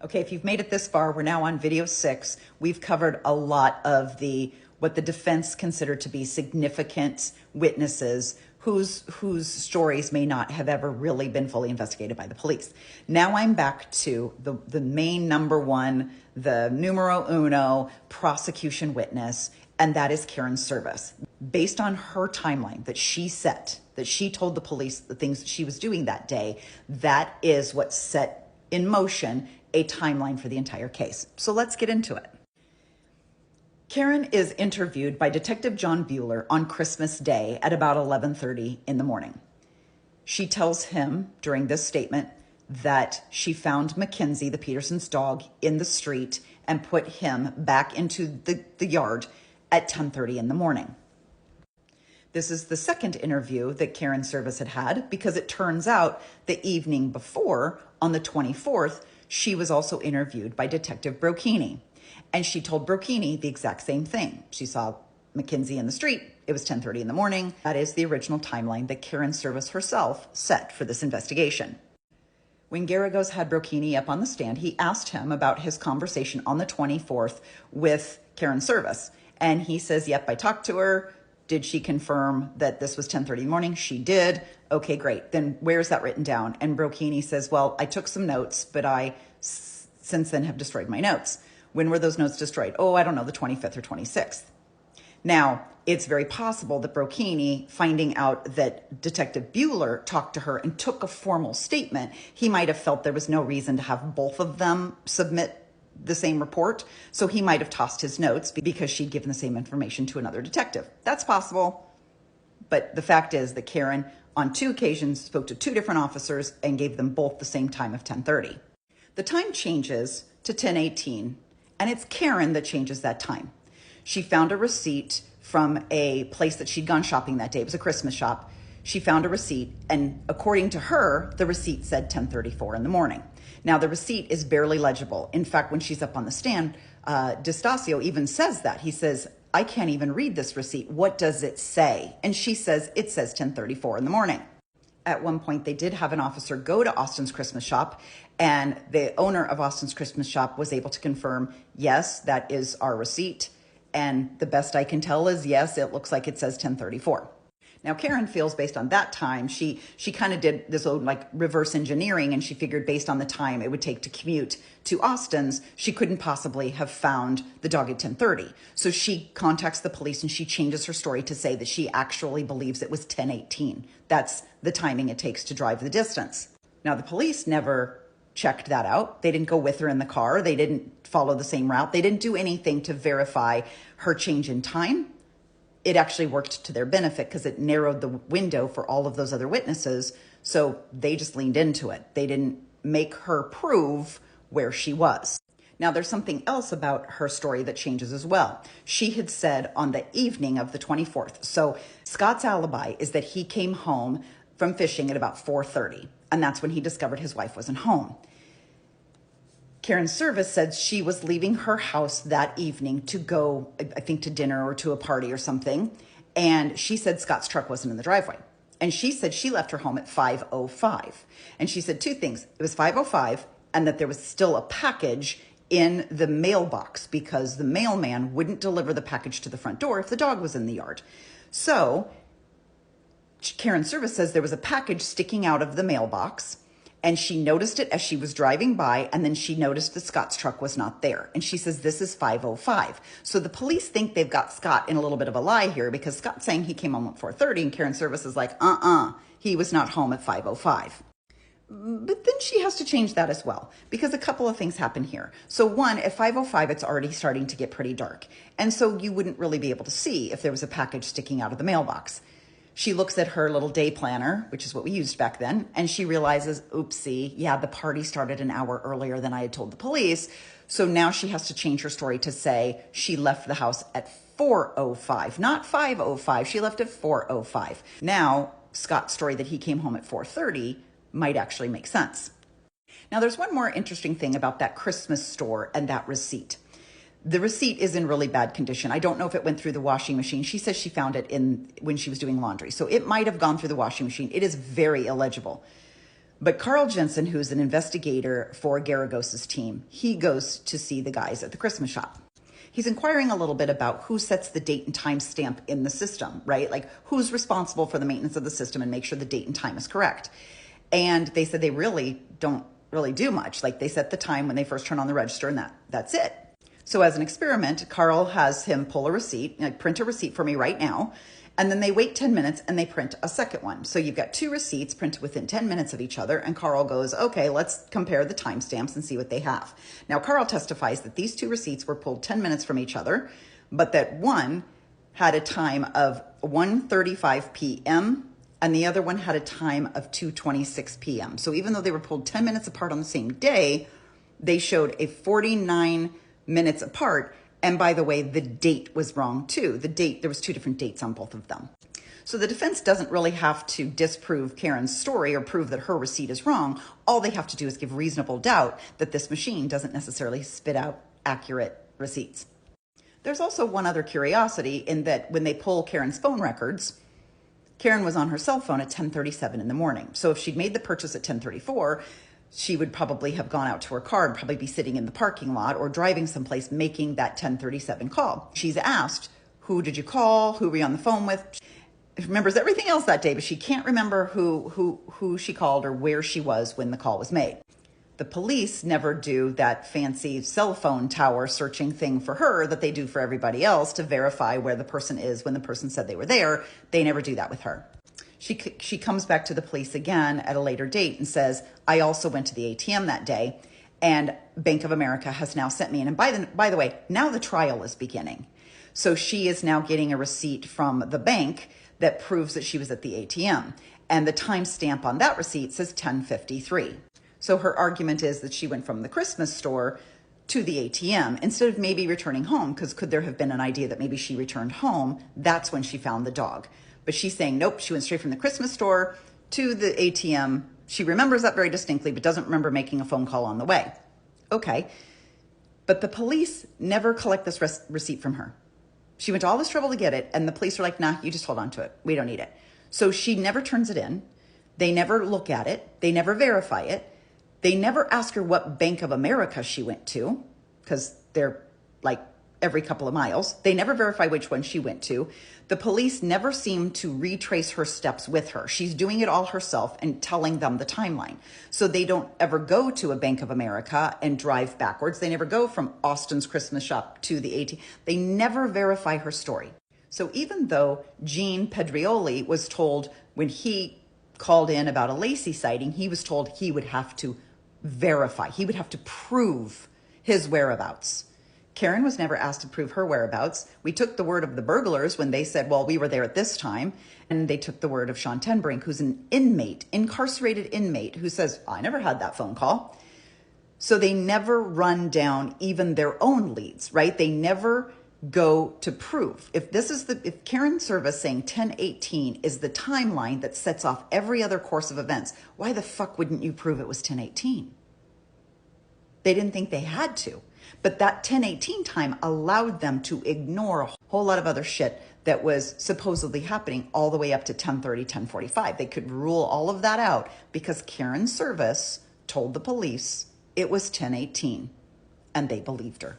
Okay, if you've made it this far, we're now on video 6. We've covered a lot of what the defense considered to be significant witnesses whose stories may not have ever really been fully investigated by the police. Now I'm back to the main number one, the numero uno prosecution witness, and that is Karen Service. Based on her timeline that she set, that she told the police the things that she was doing that day, that is what set in motion a timeline for the entire case. So let's get into it. Karen is interviewed by Detective John Bueller on Christmas Day at about 11:30 in the morning. She tells him during this statement that she found Mackenzie, the Peterson's dog, in the street and put him back into the yard at 10:30 in the morning. This is the second interview that Karen Service had because it turns out the evening before, on the 24th, she was also interviewed by Detective Brocchini. And she told Brocchini the exact same thing. She saw Mackenzie in the street. It was 10:30 in the morning. That is the original timeline that Karen Service herself set for this investigation. When Garagos had Brocchini up on the stand, he asked him about his conversation on the 24th with Karen Service. And he says, yep, I talked to her. Did she confirm that this was 10:30 in the morning? She did. Okay, great. Then where's that written down? And Brocchini says, well, I took some notes, but I since then have destroyed my notes. When were those notes destroyed? Oh, I don't know, the 25th or 26th. Now, it's very possible that Brocchini, finding out that Detective Bueller talked to her and took a formal statement, he might have felt there was no reason to have both of them submit the same report. So he might have tossed his notes because she'd given the same information to another detective. That's possible. But the fact is that Karen, on 2 occasions, spoke to 2 different officers and gave them both the same time of 10:30. The time changes to 10:18, and it's Karen that changes that time. She found a receipt from a place that she'd gone shopping that day. It was a Christmas shop. She found a receipt, and according to her, the receipt said 10:34 in the morning. Now, the receipt is barely legible. In fact, when she's up on the stand, D'Estasio even says that. He says, I can't even read this receipt. What does it say? And she says, it says 10:34 in the morning. At one point, they did have an officer go to Austin's Christmas shop, and the owner of Austin's Christmas shop was able to confirm, yes, that is our receipt. And the best I can tell is, yes, it looks like it says 10:34. Now, Karen feels based on that time, she kind of did this old like reverse engineering, and she figured based on the time it would take to commute to Austin's, she couldn't possibly have found the dog at 10:30. So she contacts the police and she changes her story to say that she actually believes it was 10:18. That's the timing it takes to drive the distance. Now, the police never checked that out. They didn't go with her in the car. They didn't follow the same route. They didn't do anything to verify her change in time. It actually worked to their benefit because it narrowed the window for all of those other witnesses. So they just leaned into it. They didn't make her prove where she was. Now, there's something else about her story that changes as well. She had said on the evening of the 24th. So Scott's alibi is that he came home from fishing at about 4:30. And that's when he discovered his wife wasn't home. Karen Service said she was leaving her house that evening to go, I think, to dinner or to a party or something. And she said Scott's truck wasn't in the driveway. And she said she left her home at 5:05. And she said 2 things. It was 5:05 and that there was still a package in the mailbox because the mailman wouldn't deliver the package to the front door if the dog was in the yard. So Karen Service says there was a package sticking out of the mailbox. And she noticed it as she was driving by, and then she noticed that Scott's truck was not there. And she says, this is 5:05. So the police think they've got Scott in a little bit of a lie here because Scott's saying he came home at 4:30, and Karen Service is like, he was not home at 5:05. But then she has to change that as well because a couple of things happen here. So one, at 5:05, it's already starting to get pretty dark. And so you wouldn't really be able to see if there was a package sticking out of the mailbox. She looks at her little day planner, which is what we used back then, and she realizes, oopsie, yeah, the party started an hour earlier than I had told the police. So now she has to change her story to say she left the house at 4:05, not 5:05. She left at 4:05. Now, Scott's story that he came home at 4:30 might actually make sense. Now, there's one more interesting thing about that Christmas store and that receipt. The receipt is in really bad condition. I don't know if it went through the washing machine. She says she found it when she was doing laundry. So it might have gone through the washing machine. It is very illegible. But Carl Jensen, who's an investigator for Garagos's team, he goes to see the guys at the Christmas shop. He's inquiring a little bit about who sets the date and time stamp in the system, right? Like who's responsible for the maintenance of the system and make sure the date and time is correct. And they said they really don't really do much. Like they set the time when they first turn on the register and that's it. So as an experiment, Carl has him pull a receipt, like print a receipt for me right now. And then they wait 10 minutes and they print a second one. So you've got two receipts printed within 10 minutes of each other. And Carl goes, okay, let's compare the timestamps and see what they have. Now, Carl testifies that these two receipts were pulled 10 minutes from each other, but that one had a time of 1:35 p.m. and the other one had a time of 2:26 p.m. So even though they were pulled 10 minutes apart on the same day, they showed a 49 minutes apart. And by the way, the date was wrong too. The date, there was two different dates on both of them. So the defense doesn't really have to disprove Karen's story or prove that her receipt is wrong. All they have to do is give reasonable doubt that this machine doesn't necessarily spit out accurate receipts. There's also one other curiosity in that when they pull Karen's phone records, Karen was on her cell phone at 10:37 in the morning. So if she'd made the purchase at 10:34, she would probably have gone out to her car and probably be sitting in the parking lot or driving someplace making that 10:37 call. She's asked, who did you call? Who were you on the phone with? She remembers everything else that day, but she can't remember who she called or where she was when the call was made. The police never do that fancy cell phone tower searching thing for her that they do for everybody else to verify where the person is when the person said they were there. They never do that with her. She comes back to the police again at a later date and says, I also went to the ATM that day and Bank of America has now sent me. And by the way, now the trial is beginning. So she is now getting a receipt from the bank that proves that she was at the ATM. And the timestamp on that receipt says 10:53. So her argument is that she went from the Christmas store to the ATM instead of maybe returning home, because could there have been an idea that maybe she returned home? That's when she found the dog. But she's saying, nope, she went straight from the Christmas store to the ATM. She remembers that very distinctly, but doesn't remember making a phone call on the way. Okay. But the police never collect this receipt from her. She went to all this trouble to get it, and the police are like, nah, you just hold on to it. We don't need it. So she never turns it in. They never look at it. They never verify it. They never ask her what Bank of America she went to, because they're like every couple of miles. They never verify which one she went to. The police never seem to retrace her steps with her. She's doing it all herself and telling them the timeline. So they don't ever go to a Bank of America and drive backwards. They never go from Austin's Christmas shop to the ATM. They never verify her story. So even though Gene Pedrioli was told when he called in about a Lacey sighting, he was told he would have to verify. He would have to prove his whereabouts. Karen was never asked to prove her whereabouts. We took the word of the burglars when they said, well, we were there at this time. And they took the word of Sean Tenbrink, who's an inmate, incarcerated inmate, who says, I never had that phone call. So they never run down even their own leads, right? They never go to prove. If Karen Service saying 10:18 is the timeline that sets off every other course of events, why the fuck wouldn't you prove it was 10:18? They didn't think they had to. But that 10:18 time allowed them to ignore a whole lot of other shit that was supposedly happening all the way up to 10:30, 10:45. They could rule all of that out because Karen Service told the police it was 10:18 and they believed her.